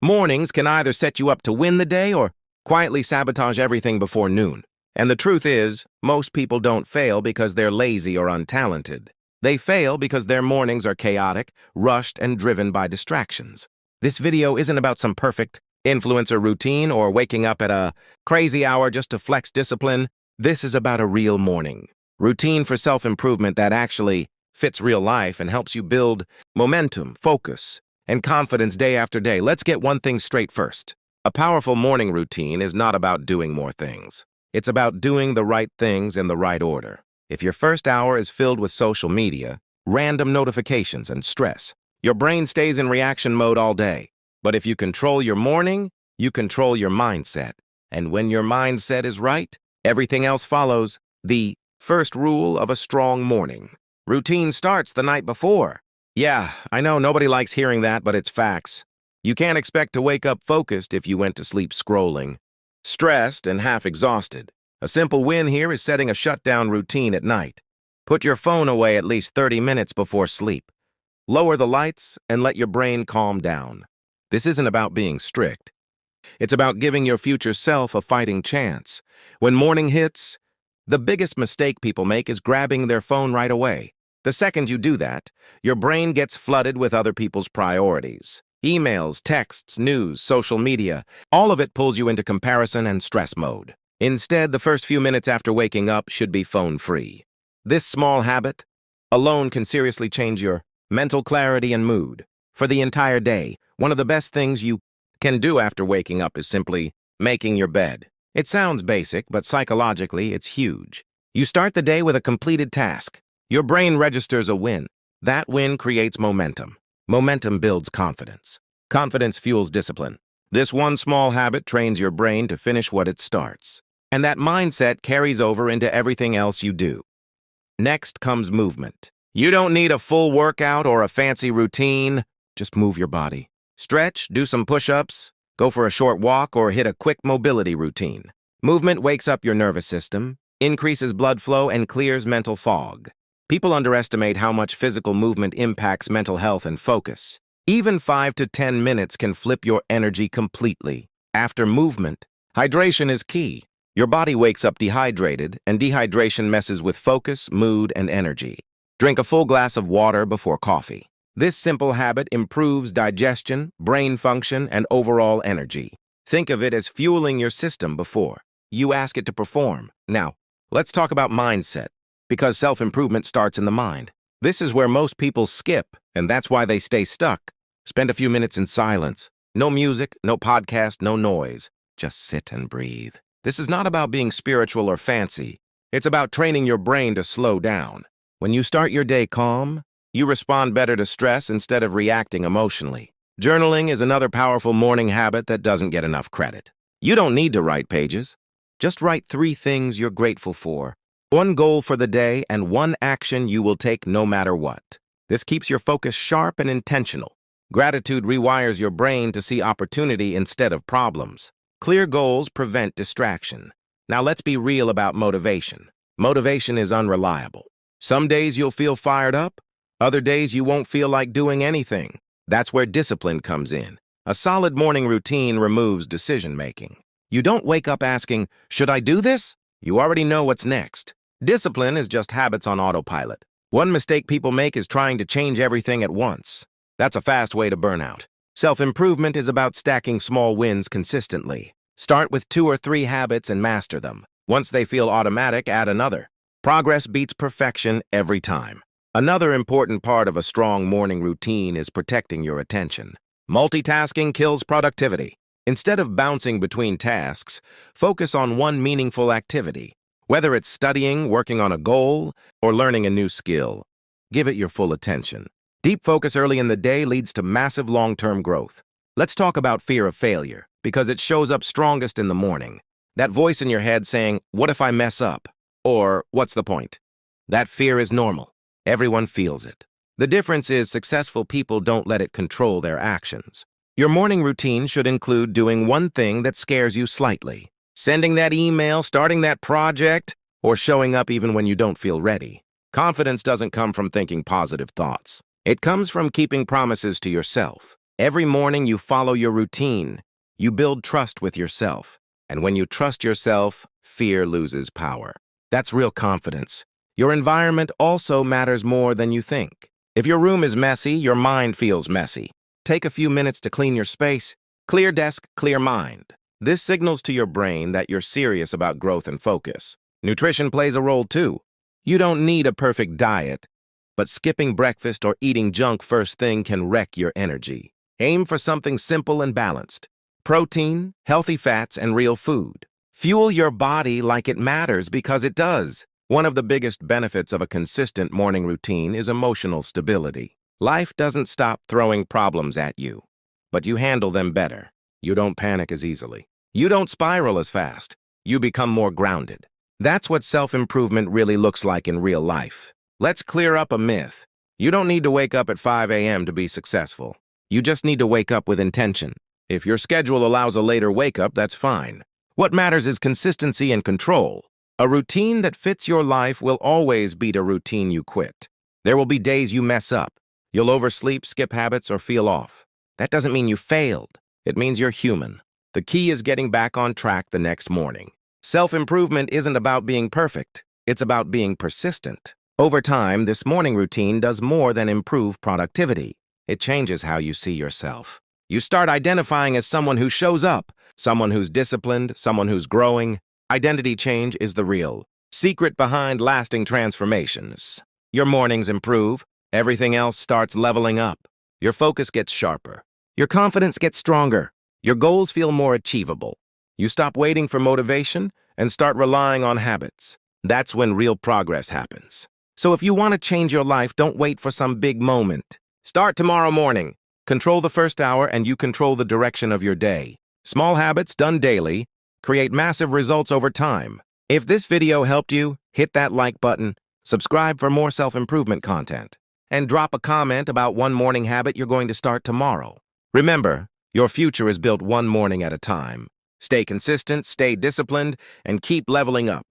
Mornings can either set you up to win the day or quietly sabotage everything before noon. And the truth is, most people don't fail because they're lazy or untalented. They fail because their mornings are chaotic, rushed, and driven by distractions. This video isn't about some perfect influencer routine or waking up at a crazy hour just to flex discipline. This is about a real morning routine for self-improvement that actually fits real life and helps you build momentum, focus, and confidence day after day. Let's get one thing straight first. A powerful morning routine is not about doing more things. It's about doing the right things in the right order. If your first hour is filled with social media, random notifications, and stress, your brain stays in reaction mode all day. But if you control your morning, you control your mindset. And when your mindset is right, everything else follows. The first rule of a strong morning routine starts the night before. Yeah, I know nobody likes hearing that, but it's facts. You can't expect to wake up focused if you went to sleep scrolling, stressed and half exhausted. A simple win here is setting a shutdown routine at night. Put your phone away at least 30 minutes before sleep. Lower the lights and let your brain calm down. This isn't about being strict. It's about giving your future self a fighting chance. When morning hits, the biggest mistake people make is grabbing their phone right away. The second you do that, your brain gets flooded with other people's priorities. Emails, texts, news, social media, all of it pulls you into comparison and stress mode. Instead, the first few minutes after waking up should be phone-free. This small habit alone can seriously change your mental clarity and mood. For the entire day, one of the best things you can do after waking up is simply making your bed. It sounds basic, but psychologically, it's huge. You start the day with a completed task. Your brain registers a win. That win creates momentum. Momentum builds confidence. Confidence fuels discipline. This one small habit trains your brain to finish what it starts. And that mindset carries over into everything else you do. Next comes movement. You don't need a full workout or a fancy routine. Just move your body. Stretch, do some push-ups, go for a short walk, or hit a quick mobility routine. Movement wakes up your nervous system, increases blood flow, and clears mental fog. People underestimate how much physical movement impacts mental health and focus. Even 5 to 10 minutes can flip your energy completely. After movement, hydration is key. Your body wakes up dehydrated, and dehydration messes with focus, mood, and energy. Drink a full glass of water before coffee. This simple habit improves digestion, brain function, and overall energy. Think of it as fueling your system before you ask it to perform. Now, let's talk about mindset. Because self-improvement starts in the mind. This is where most people skip, and that's why they stay stuck. Spend a few minutes in silence. No music, no podcast, no noise. Just sit and breathe. This is not about being spiritual or fancy. It's about training your brain to slow down. When you start your day calm, you respond better to stress instead of reacting emotionally. Journaling is another powerful morning habit that doesn't get enough credit. You don't need to write pages. Just write 3 things you're grateful for. 1 goal for the day, and 1 action you will take no matter what. This keeps your focus sharp and intentional. Gratitude rewires your brain to see opportunity instead of problems. Clear goals prevent distraction. Now let's be real about motivation. Motivation is unreliable. Some days you'll feel fired up. Other days you won't feel like doing anything. That's where discipline comes in. A solid morning routine removes decision-making. You don't wake up asking, "Should I do this?" You already know what's next. Discipline is just habits on autopilot. One mistake people make is trying to change everything at once. That's a fast way to burn out. Self-improvement is about stacking small wins consistently. Start with 2 or 3 habits and master them. Once they feel automatic, add another. Progress beats perfection every time. Another important part of a strong morning routine is protecting your attention. Multitasking kills productivity. Instead of bouncing between tasks, focus on one meaningful activity. Whether it's studying, working on a goal, or learning a new skill, give it your full attention. Deep focus early in the day leads to massive long-term growth. Let's talk about fear of failure, because it shows up strongest in the morning. That voice in your head saying, "What if I mess up?" Or, "What's the point?" That fear is normal. Everyone feels it. The difference is successful people don't let it control their actions. Your morning routine should include doing one thing that scares you slightly. Sending that email, starting that project, or showing up even when you don't feel ready. Confidence doesn't come from thinking positive thoughts. It comes from keeping promises to yourself. Every morning you follow your routine. You build trust with yourself. And when you trust yourself, fear loses power. That's real confidence. Your environment also matters more than you think. If your room is messy, your mind feels messy. Take a few minutes to clean your space. Clear desk, clear mind. This signals to your brain that you're serious about growth and focus. Nutrition plays a role too. You don't need a perfect diet, but skipping breakfast or eating junk first thing can wreck your energy. Aim for something simple and balanced. Protein, healthy fats, and real food. Fuel your body like it matters because it does. One of the biggest benefits of a consistent morning routine is emotional stability. Life doesn't stop throwing problems at you, but you handle them better. You don't panic as easily. You don't spiral as fast. You become more grounded. That's what self-improvement really looks like in real life. Let's clear up a myth. You don't need to wake up at 5 a.m. to be successful. You just need to wake up with intention. If your schedule allows a later wake-up, that's fine. What matters is consistency and control. A routine that fits your life will always beat a routine you quit. There will be days you mess up. You'll oversleep, skip habits, or feel off. That doesn't mean you failed. It means you're human. The key is getting back on track the next morning. Self-improvement isn't about being perfect. It's about being persistent. Over time, this morning routine does more than improve productivity. It changes how you see yourself. You start identifying as someone who shows up, someone who's disciplined, someone who's growing. Identity change is the real secret behind lasting transformations. Your mornings improve. Everything else starts leveling up. Your focus gets sharper. Your confidence gets stronger. Your goals feel more achievable. You stop waiting for motivation and start relying on habits. That's when real progress happens. So if you want to change your life, don't wait for some big moment. Start tomorrow morning. Control the first hour and you control the direction of your day. Small habits done daily create massive results over time. If this video helped you, hit that like button, subscribe for more self-improvement content, and drop a comment about one morning habit you're going to start tomorrow. Remember, your future is built one morning at a time. Stay consistent, stay disciplined, and keep leveling up.